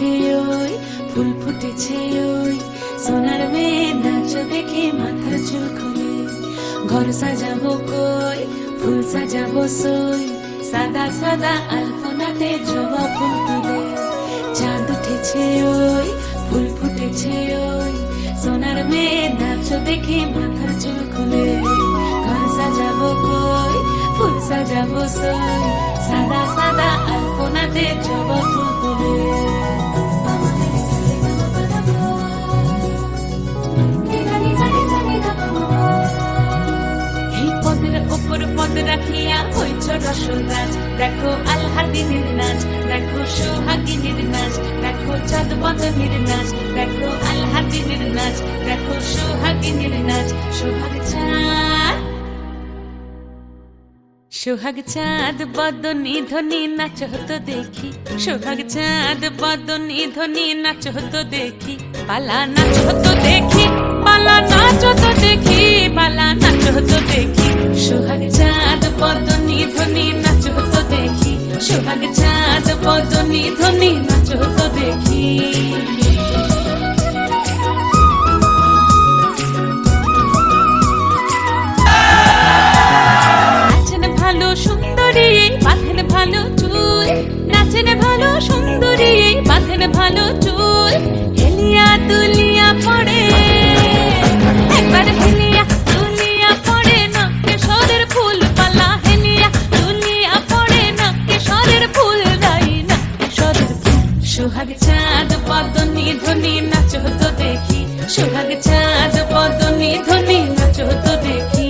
ফুটেছে ওই, ফুল ফুটেছে ওই, সোনার মেয়ে নাচ দেখে মাথার চুল খুলে। ঘর সাজাবো কই, ফুল সাজাবো সই, সাদা সাদা আলপনাতে জবা ফুল তুলে। চাঁদ উঠেছে ওই, ফুল ফুটেছে ওই, সোনার মেয়ে নাচ দেখে মাথার চুল খুলে। ঘর সাজাবো কই, ফুল সাজাবো সই, সাদা সাদা আলপনাতে জবা ফুল তুলে। পদ রাখিয়া হইছ রসরাজ, দেখো আলহাদিনের নাচ, দেখো সোহাগিনীর নাচ, দেখো চাঁদ বদনের নাচ, দেখো আলহাদিনের নাচ, দেখো সোহাগিনীর নাচ। সোহাগ চাঁদ, সোহাগ চাঁদ বদনী ধ্বনি নাচ হতো দেখি, সোহাগ চাঁদ বদনী ধ্বনি নাচ হতো দেখি। পালা নাচ হতো দেখি, পালা নাচ হতো দেখি, পালা নাচ হতো দেখি। সোহাগ চাঁদ বদনী ধ্বনি নাচ হতো দেখি, সোহাগ চাঁদ বদনী ধ্বনি নাচ হতো দেখি। নাচেন ভালো সুন্দরী, বাঁধেন ভালো চুল, নাচেন ভালো সুন্দরী, বাঁধেন ভালো চুল। হেলিয়া দুলিয়া পড়ে, একবার হেলিয়া দুলিয়া পড়ে, নাকে সরের ফুল পালা। হেলিয়া দুলিয়া পড়ে, নাকে সরের ফুল গাই, নাকে সরের ফুল। সোহাগ চাঁদ বদনী ধ্বনি নাচ হতো দেখি, সোহাগ চাঁদ বদনী ধ্বনি নাচ হতো দেখি।